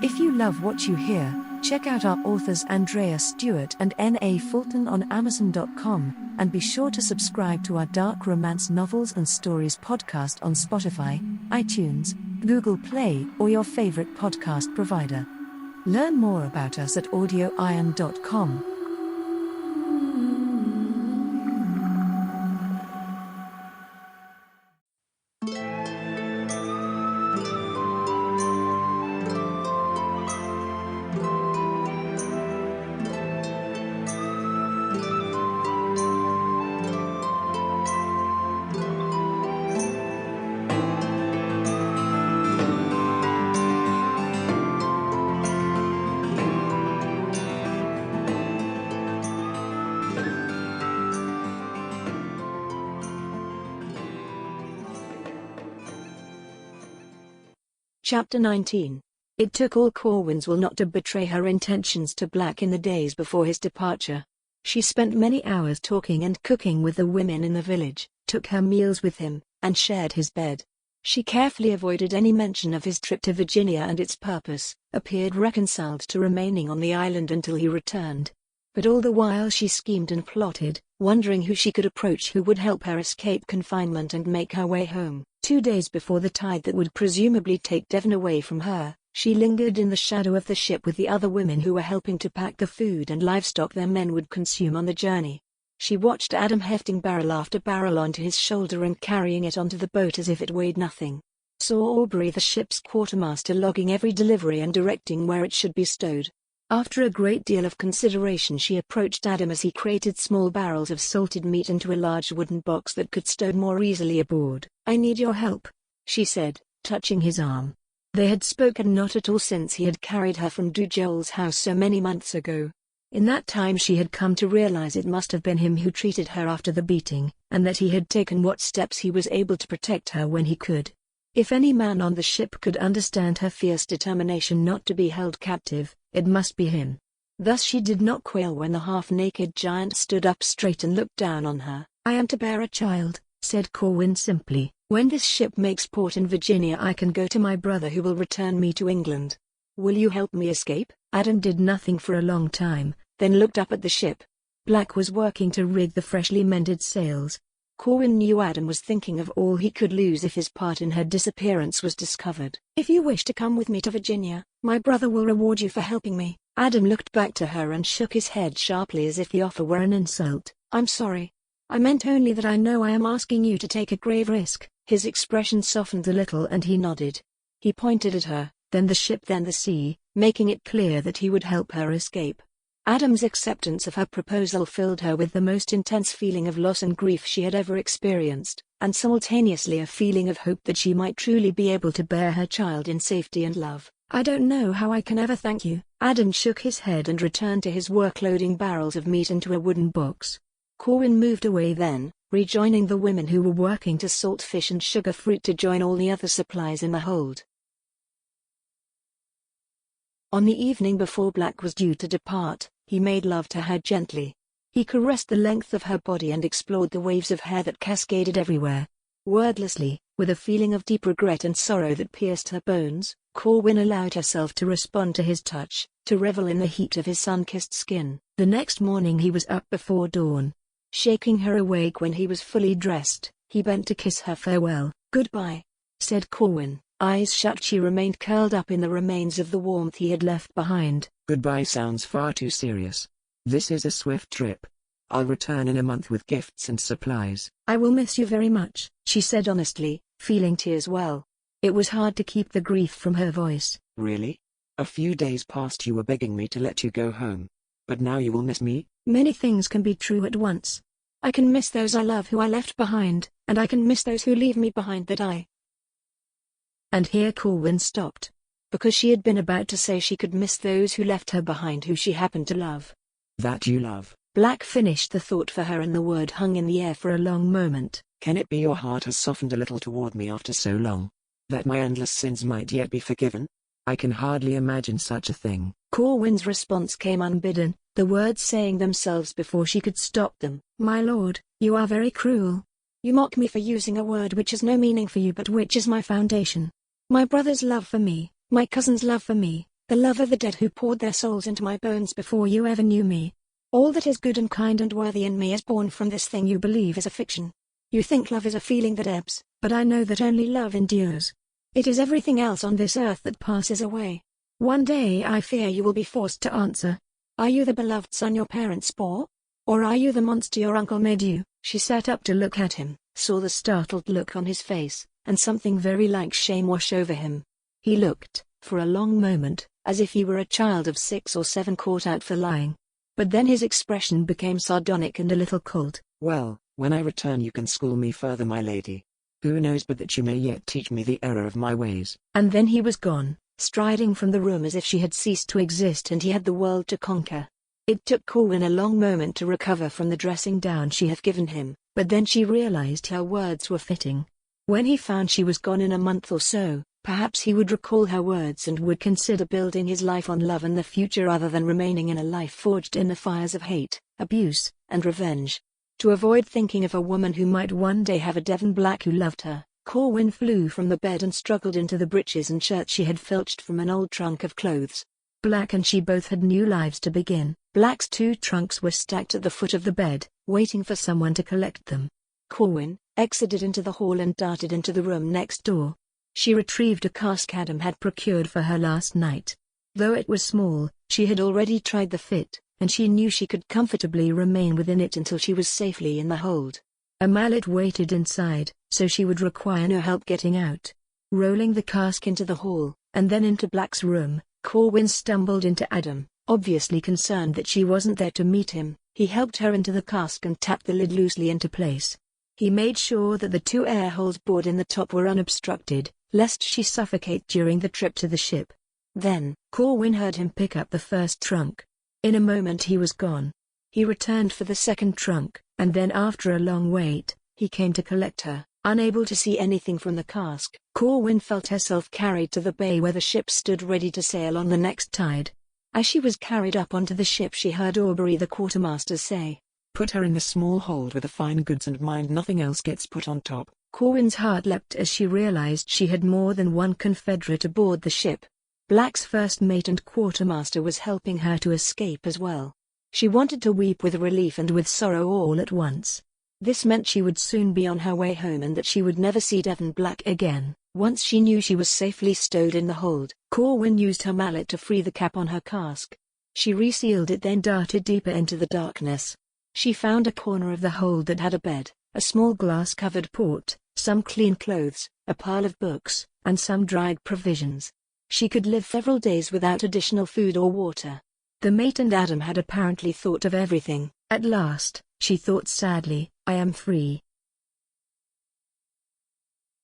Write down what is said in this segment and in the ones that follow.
If you love what you hear, check out our authors Andreya, Stuart and N.A. Fulton on Amazon.com, and be sure to subscribe to our dark romance novels and stories podcast on Spotify, iTunes, Google Play, or your favorite podcast provider. Learn more about us at audioiron.com. Chapter 19. It took all Corwyn's will not to betray her intentions to Black in the days before his departure. She spent many hours talking and cooking with the women in the village, took her meals with him, and shared his bed. She carefully avoided any mention of his trip to Virginia and its purpose, appeared reconciled to remaining on the island until he returned. But all the while she schemed and plotted, wondering who she could approach who would help her escape confinement and make her way home. 2 days before the tide that would presumably take Devon away from her, she lingered in the shadow of the ship with the other women who were helping to pack the food and livestock their men would consume on the journey. She watched Adam hefting barrel after barrel onto his shoulder and carrying it onto the boat as if it weighed nothing. Saw Aubrey, the ship's quartermaster, logging every delivery and directing where it should be stowed. After a great deal of consideration, she approached Adam as he crated small barrels of salted meat into a large wooden box that could stow more easily aboard. "I need your help," she said, touching his arm. They had spoken not at all since he had carried her from Joel's house so many months ago. In that time she had come to realize it must have been him who treated her after the beating, and that he had taken what steps he was able to protect her when he could. If any man on the ship could understand her fierce determination not to be held captive, it must be him. Thus she did not quail when the half-naked giant stood up straight and looked down on her. "I am to bear a child," said Corwyn simply. "When this ship makes port in Virginia, I can go to my brother who will return me to England. Will you help me escape?" Adam did nothing for a long time, then looked up at the ship. Black was working to rig the freshly mended sails. Corwyn knew Adam was thinking of all he could lose if his part in her disappearance was discovered. "If you wish to come with me to Virginia, my brother will reward you for helping me." Adam looked back to her and shook his head sharply as if the offer were an insult. "I'm sorry. I meant only that I know I am asking you to take a grave risk." His expression softened a little and he nodded. He pointed at her, then the ship, then the sea, making it clear that he would help her escape. Adam's acceptance of her proposal filled her with the most intense feeling of loss and grief she had ever experienced, and simultaneously a feeling of hope that she might truly be able to bear her child in safety and love. "I don't know how I can ever thank you." Adam shook his head and returned to his work loading barrels of meat into a wooden box. Corwyn moved away then, rejoining the women who were working to salt fish and sugar fruit to join all the other supplies in the hold. On the evening before Black was due to depart, he made love to her gently. He caressed the length of her body and explored the waves of hair that cascaded everywhere. Wordlessly, with a feeling of deep regret and sorrow that pierced her bones, Corwyn allowed herself to respond to his touch, to revel in the heat of his sun-kissed skin. The next morning he was up before dawn. Shaking her awake when he was fully dressed, he bent to kiss her farewell. "Goodbye," said Corwyn. Eyes shut, she remained curled up in the remains of the warmth he had left behind. "Goodbye sounds far too serious. This is a swift trip. I'll return in a month with gifts and supplies." "I will miss you very much," she said honestly, feeling tears well. It was hard to keep the grief from her voice. "Really? A few days past you were begging me to let you go home. But now you will miss me?" "Many things can be true at once. I can miss those I love who I left behind, and I can miss those who leave me behind that I—" And here Corwyn stopped, because she had been about to say she could miss those who left her behind who she happened to love. "That you love." Black finished the thought for her and the word hung in the air for a long moment. "Can it be your heart has softened a little toward me after so long? That my endless sins might yet be forgiven? I can hardly imagine such a thing." Corwyn's response came unbidden, the words saying themselves before she could stop them. "My lord, you are very cruel. You mock me for using a word which has no meaning for you but which is my foundation. My brother's love for me, my cousin's love for me, the love of the dead who poured their souls into my bones before you ever knew me. All that is good and kind and worthy in me is born from this thing you believe is a fiction. You think love is a feeling that ebbs, but I know that only love endures. It is everything else on this earth that passes away. One day I fear you will be forced to answer. Are you the beloved son your parents bore? Or are you the monster your uncle made you? She sat up to look at him, saw the startled look on his face, and something very like shame wash over him. He looked, for a long moment, as if he were a child of 6 or 7 caught out for lying. But then his expression became sardonic and a little cold. Well, when I return you can school me further, my lady. Who knows but that you may yet teach me the error of my ways. And then he was gone, striding from the room as if she had ceased to exist and he had the world to conquer. It took Corwyn a long moment to recover from the dressing down she had given him, but then she realized her words were fitting. When he found she was gone in a month or so, perhaps he would recall her words and would consider building his life on love and the future rather than remaining in a life forged in the fires of hate, abuse, and revenge. To avoid thinking of a woman who might one day have a Devon Black who loved her, Corwyn flew from the bed and struggled into the breeches and shirt she had filched from an old trunk of clothes. Black and she both had new lives to begin. Black's 2 trunks were stacked at the foot of the bed, waiting for someone to collect them. Corwyn exited into the hall and darted into the room next door. She retrieved a cask Adam had procured for her last night. Though it was small, she had already tried the fit, and she knew she could comfortably remain within it until she was safely in the hold. A mallet waited inside, so she would require no help getting out. Rolling the cask into the hall, and then into Black's room, Corwyn stumbled into Adam, obviously concerned that she wasn't there to meet him. He helped her into the cask and tapped the lid loosely into place. He made sure that the 2 air holes bored in the top were unobstructed, lest she suffocate during the trip to the ship. Then, Corwyn heard him pick up the first trunk. In a moment he was gone. He returned for the second trunk, and then after a long wait, he came to collect her. Unable to see anything from the cask, Corwyn felt herself carried to the bay where the ship stood ready to sail on the next tide. As she was carried up onto the ship she heard Aubrey the quartermaster say, "Put her in the small hold with the fine goods and mind nothing else gets put on top." Corwyn's heart leapt as she realized she had more than one Confederate aboard the ship. Black's first mate and quartermaster was helping her to escape as well. She wanted to weep with relief and with sorrow all at once. This meant she would soon be on her way home and that she would never see Devon Black again. Once she knew she was safely stowed in the hold, Corwyn used her mallet to free the cap on her cask. She resealed it, then darted deeper into the darkness. She found a corner of the hold that had a bed, a small glass-covered port, some clean clothes, a pile of books, and some dried provisions. She could live several days without additional food or water. The mate and Adam had apparently thought of everything. At last, she thought sadly, "I am free."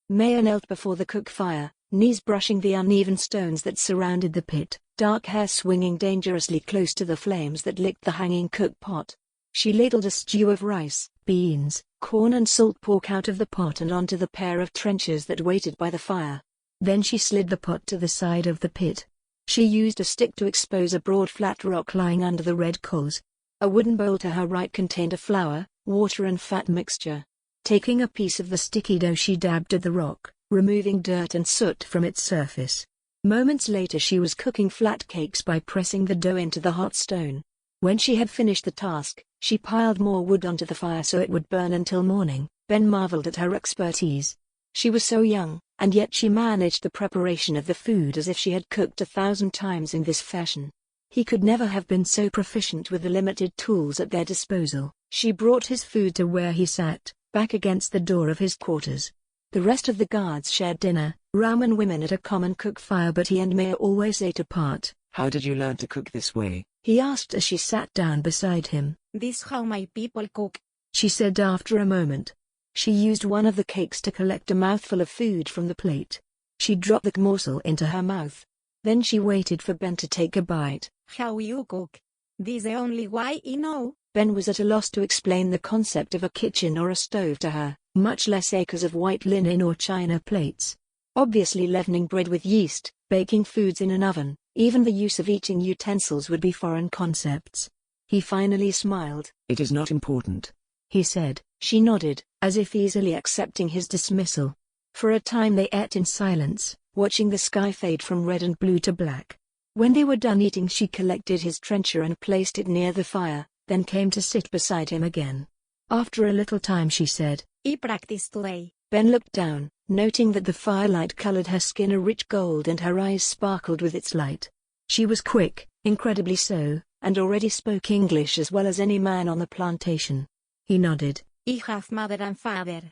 Maya knelt before the cook fire, knees brushing the uneven stones that surrounded the pit, dark hair swinging dangerously close to the flames that licked the hanging cook pot. She ladled a stew of rice, beans, corn and salt pork out of the pot and onto the pair of trenchers that waited by the fire. Then she slid the pot to the side of the pit. She used a stick to expose a broad flat rock lying under the red coals. A wooden bowl to her right contained a flour, water and fat mixture. Taking a piece of the sticky dough she dabbed at the rock, removing dirt and soot from its surface. Moments later she was cooking flat cakes by pressing the dough into the hot stone. When she had finished the task, she piled more wood onto the fire so it would burn until morning. Ben marveled at her expertise. She was so young, and yet she managed the preparation of the food as if she had cooked 1,000 times in this fashion. He could never have been so proficient with the limited tools at their disposal. She brought his food to where he sat, back against the door of his quarters. The rest of the guards shared dinner, rum and women at a common cook fire, but he and Maya always ate apart. "How did you learn to cook this way?" he asked as she sat down beside him. "This how my people cook," she said after a moment. She used one of the cakes to collect a mouthful of food from the plate. She dropped the morsel into her mouth. Then she waited for Ben to take a bite. "How you cook? This the only way you know." Ben was at a loss to explain the concept of a kitchen or a stove to her, much less acres of white linen or china plates. Obviously leavening bread with yeast, baking foods in an oven, even the use of eating utensils would be foreign concepts. He finally smiled. "It is not important," he said. She nodded, as if easily accepting his dismissal. For a time they ate in silence, watching the sky fade from red and blue to black. When they were done eating, she collected his trencher and placed it near the fire, then came to sit beside him again. After a little time she said, I practice today. Ben looked down, noting that the firelight colored her skin a rich gold and her eyes sparkled with its light. She was quick, incredibly so, and already spoke English as well as any man on the plantation. He nodded. I have mother and father.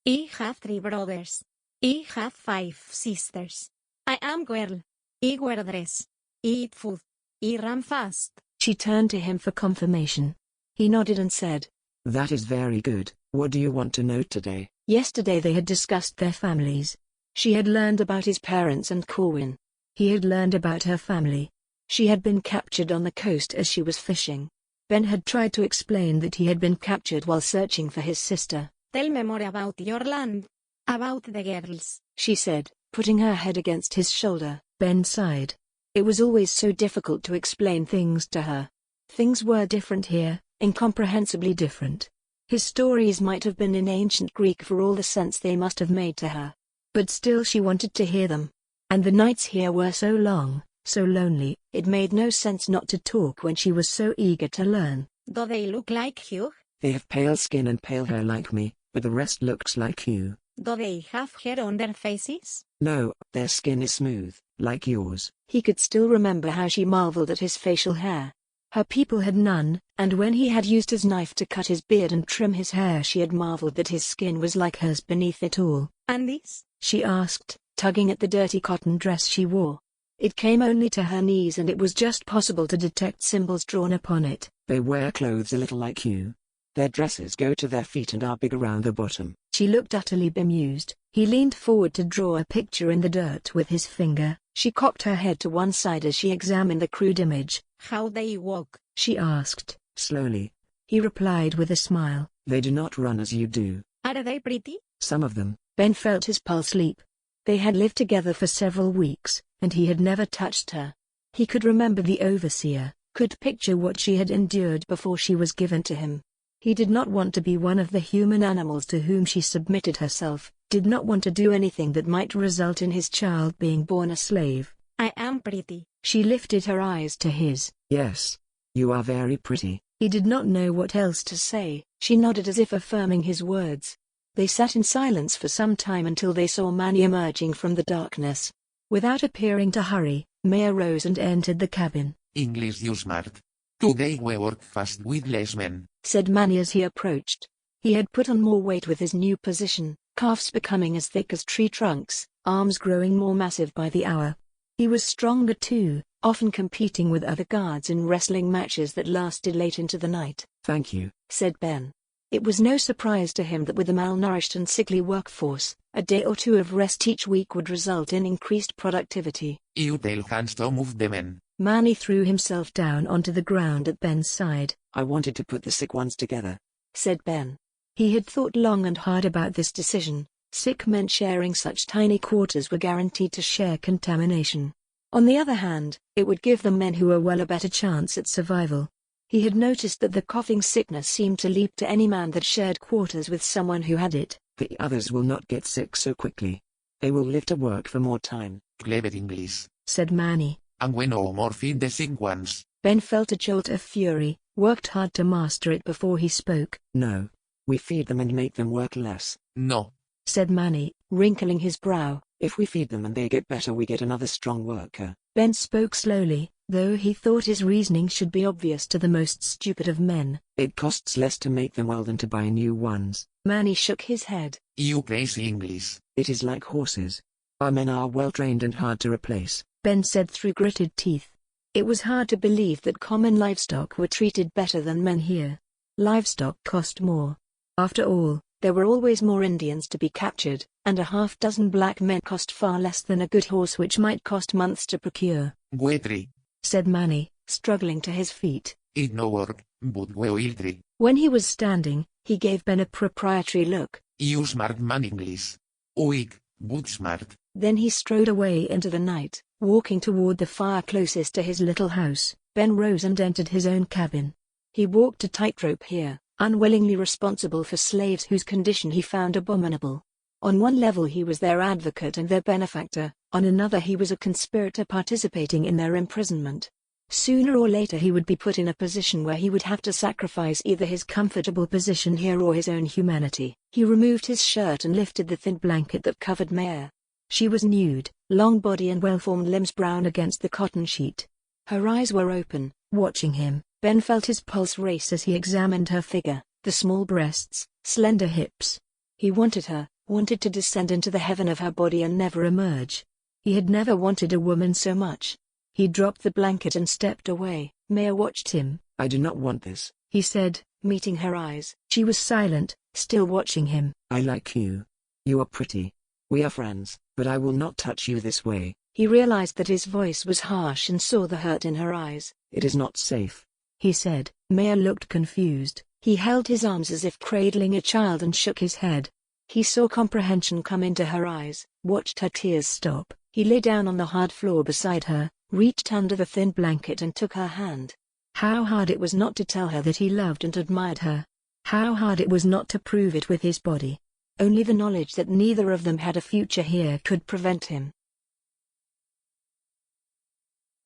I have 3 brothers. I have 5 sisters. I am girl. I wear dress. I eat food. I run fast. She turned to him for confirmation. He nodded and said, That is very good. What do you want to know today? Yesterday they had discussed their families. She had learned about his parents and Corwyn. He had learned about her family. She had been captured on the coast as she was fishing. Ben had tried to explain that he had been captured while searching for his sister. Tell me more about your land. About the girls. She said, putting her head against his shoulder. Ben sighed. It was always so difficult to explain things to her. Things were different here, incomprehensibly different. His stories might have been in ancient Greek for all the sense they must have made to her. But still she wanted to hear them. And the nights here were so long, so lonely, it made no sense not to talk when she was so eager to learn. Do they look like you? They have pale skin and pale hair like me, but the rest looks like you. Do they have hair on their faces? No, their skin is smooth, like yours. He could still remember how she marveled at his facial hair. Her people had none, and when he had used his knife to cut his beard and trim his hair, she had marveled that his skin was like hers beneath it all. And this? She asked, tugging at the dirty cotton dress she wore. It came only to her knees and it was just possible to detect symbols drawn upon it. They wear clothes a little like you. Their dresses go to their feet and are big around the bottom. She looked utterly bemused. He leaned forward to draw a picture in the dirt with his finger. She cocked her head to one side as she examined the crude image. How they walk? She asked. Slowly. He replied with a smile. They do not run as you do. Are they pretty? Some of them. Ben felt his pulse leap. They had lived together for several weeks, and he had never touched her. He could remember the overseer, could picture what she had endured before she was given to him. He did not want to be one of the human animals to whom she submitted herself, did not want to do anything that might result in his child being born a slave. I am pretty. She lifted her eyes to his. Yes. You are very pretty. He did not know what else to say. She nodded as if affirming his words. They sat in silence for some time until they saw Manny emerging from the darkness. Without appearing to hurry, Maya rose and entered the cabin. English you smart. Today we work fast with less men, said Manny as he approached. He had put on more weight with his new position, calves becoming as thick as tree trunks, arms growing more massive by the hour. He was stronger too, often competing with other guards in wrestling matches that lasted late into the night. Thank you, said Ben. It was no surprise to him that with a malnourished and sickly workforce, a day or two of rest each week would result in increased productivity. You tell hands to move the men. Manny threw himself down onto the ground at Ben's side. I wanted to put the sick ones together, said Ben. He had thought long and hard about this decision. Sick men sharing such tiny quarters were guaranteed to share contamination. On the other hand, it would give the men who were well a better chance at survival. He had noticed that the coughing sickness seemed to leap to any man that shared quarters with someone who had it. The others will not get sick so quickly. They will live to work for more time, Clever English. said Manny. And we no more feed the sick ones. Ben felt a jolt of fury, worked hard to master it before he spoke. No. We feed them and make them work less, No. said Manny, wrinkling his brow. If we feed them and they get better, we get another strong worker. Ben spoke slowly, though he thought his reasoning should be obvious to the most stupid of men. It costs less to make them well than to buy new ones. Manny shook his head. You crazy English. It is like horses. Our men are well trained and hard to replace, Ben said through gritted teeth. It was hard to believe that common livestock were treated better than men here. Livestock cost more. After all, there were always more Indians to be captured, and a half-dozen black men cost far less than a good horse which might cost months to procure. We try, said Manny, struggling to his feet. it no work, but we will try. When he was standing, he gave Ben a proprietary look. You smart man English. Weak, but smart. Then he strode away into the night, walking toward the fire closest to his little house. Ben rose and entered his own cabin. He walked a tightrope here, unwillingly responsible for slaves whose condition he found abominable. On one level he was their advocate and their benefactor, On another he was a conspirator participating in their imprisonment. Sooner or later he would be put in a position where he would have to sacrifice either his comfortable position here or his own humanity. He removed his shirt and lifted the thin blanket that covered Maya. She was nude, long body and well-formed limbs brown against the cotton sheet. Her eyes were open, watching him. Ben felt his pulse race as he examined her figure, the small breasts, slender hips. He wanted her, wanted to descend into the heaven of her body and never emerge. He had never wanted a woman so much. He dropped the blanket and stepped away. Maya watched him. I do not want this, he said, meeting her eyes. She was silent, still watching him. I like you. You are pretty. We are friends, but I will not touch you this way. He realized that his voice was harsh and saw the hurt in her eyes. It is not safe, he said. Maya looked confused. He held his arms as if cradling a child and shook his head. He saw comprehension come into her eyes, watched her tears stop. He lay down on the hard floor beside her, reached under the thin blanket and took her hand. How hard it was not to tell her that he loved and admired her. How hard it was not to prove it with his body. Only the knowledge that neither of them had a future here could prevent him.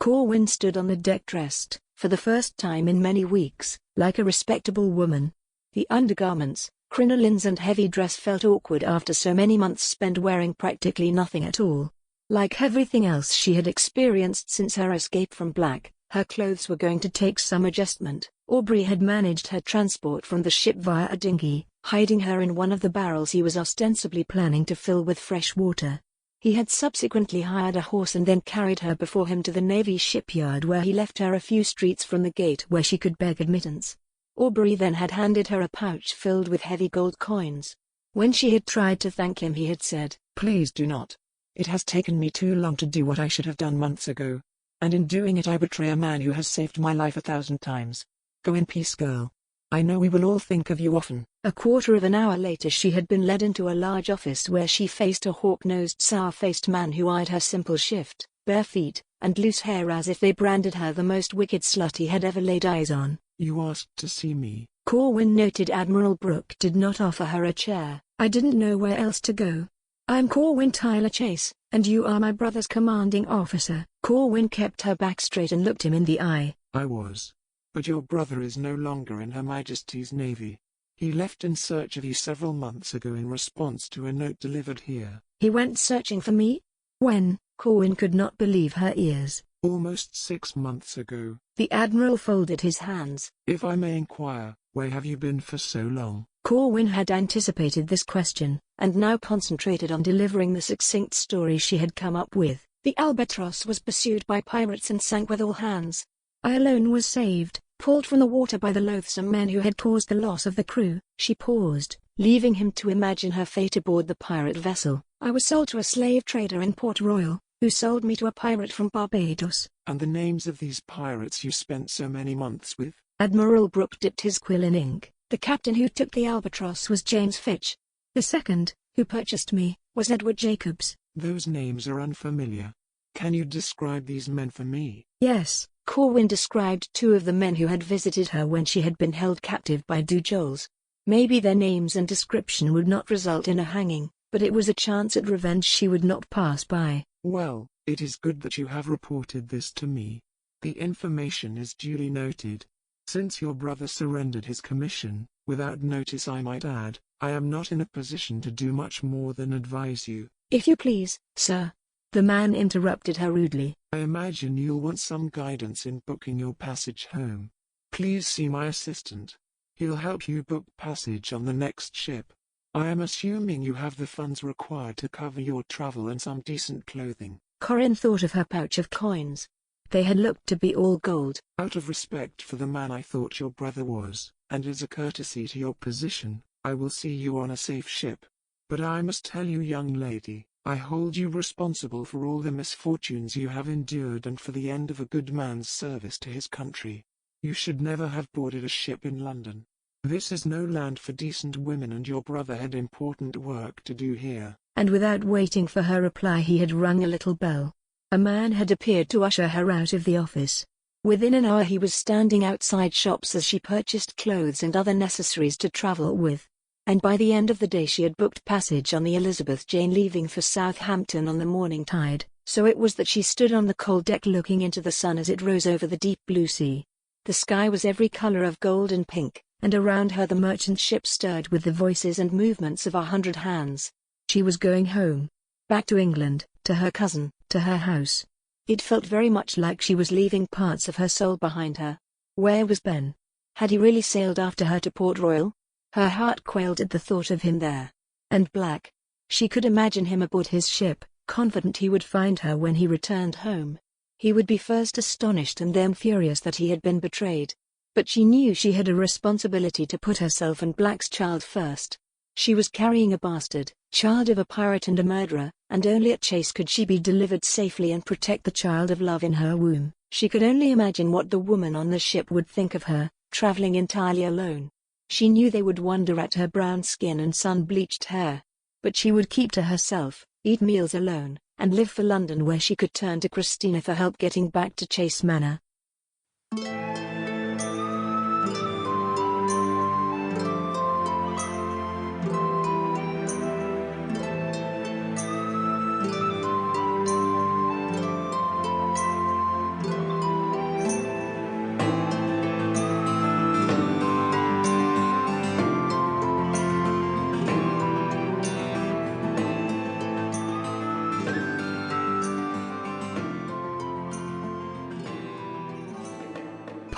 Corwyn stood on the deck dressed, for the first time in many weeks, like a respectable woman. The undergarments, crinolines and heavy dress felt awkward after so many months spent wearing practically nothing at all. Like everything else she had experienced since her escape from Black, her clothes were going to take some adjustment. Aubrey had managed her transport from the ship via a dinghy, hiding her in one of the barrels he was ostensibly planning to fill with fresh water. He had subsequently hired a horse and then carried her before him to the Navy shipyard where he left her a few streets from the gate where she could beg admittance. Aubrey then had handed her a pouch filled with heavy gold coins. When she had tried to thank him he had said, Please do not. It has taken me too long to do what I should have done months ago. And in doing it I betray a man who has saved my life 1,000 times. Go in peace, girl. I know we will all think of you often. A quarter of an hour later she had been led into a large office where she faced a hawk-nosed sour-faced man who eyed her simple shift, bare feet, and loose hair as if they branded her the most wicked slut he had ever laid eyes on. You asked to see me. Corwyn noted Admiral Brooke did not offer her a chair. I didn't know where else to go. I'm Corwyn Tyler Chase, and you are my brother's commanding officer. Corwyn kept her back straight and looked him in the eye. I was. But your brother is no longer in Her Majesty's Navy. He left in search of you several months ago in response to a note delivered here. He went searching for me? When? Corwyn could not believe her ears. Almost 6 months ago. The Admiral folded his hands. If I may inquire, where have you been for so long? Corwyn had anticipated this question, and now concentrated on delivering the succinct story she had come up with. The Albatross was pursued by pirates and sank with all hands. I alone was saved, pulled from the water by the loathsome men who had caused the loss of the crew. She paused, leaving him to imagine her fate aboard the pirate vessel. I was sold to a slave trader in Port Royal, who sold me to a pirate from Barbados. And the names of these pirates you spent so many months with? Admiral Brooke dipped his quill in ink. The captain who took the Albatross was James Fitch. The second, who purchased me, was Edward Jacobs. Those names are unfamiliar. Can you describe these men for me? Yes. Corwyn described 2 of the men who had visited her when she had been held captive by Dujols. Maybe their names and description would not result in a hanging, but it was a chance at revenge she would not pass by. Well, it is good that you have reported this to me. The information is duly noted. Since your brother surrendered his commission, without notice I might add, I am not in a position to do much more than advise you. If you please, sir. The man interrupted her rudely. I imagine you'll want some guidance in booking your passage home. Please see my assistant. He'll help you book passage on the next ship. I am assuming you have the funds required to cover your travel and some decent clothing. Corwyn thought of her pouch of coins. They had looked to be all gold. Out of respect for the man I thought your brother was, and as a courtesy to your position, I will see you on a safe ship. But I must tell you, young lady, I hold you responsible for all the misfortunes you have endured and for the end of a good man's service to his country. You should never have boarded a ship in London. This is no land for decent women and your brother had important work to do here. And without waiting for her reply he had rung a little bell. A man had appeared to usher her out of the office. Within an hour he was standing outside shops as she purchased clothes and other necessaries to travel with. And by the end of the day she had booked passage on the Elizabeth Jane leaving for Southampton on the morning tide. So it was that she stood on the cold deck looking into the sun as it rose over the deep blue sea. The sky was every color of gold and pink, and around her the merchant ship stirred with the voices and movements of 100 hands. She was going home. Back to England, to her cousin, to her house. It felt very much like she was leaving parts of her soul behind her. Where was Ben? Had he really sailed after her to Port Royal? Her heart quailed at the thought of him there. And Black. She could imagine him aboard his ship, confident he would find her when he returned home. He would be first astonished and then furious that he had been betrayed. But she knew she had a responsibility to put herself and Black's child first. She was carrying a bastard, child of a pirate and a murderer, and only at Chase could she be delivered safely and protect the child of love in her womb. She could only imagine what the woman on the ship would think of her, traveling entirely alone. She knew they would wonder at her brown skin and sun-bleached hair. But she would keep to herself, eat meals alone, and live for London, where she could turn to Christina for help getting back to Chase Manor.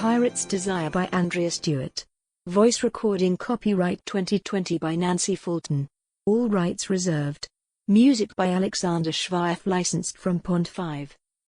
Pirate's Desire by Andreya Stuart. Voice recording copyright 2020 by Nancy Fulton. All rights reserved. Music by Alexander Schweif, licensed from Pond 5.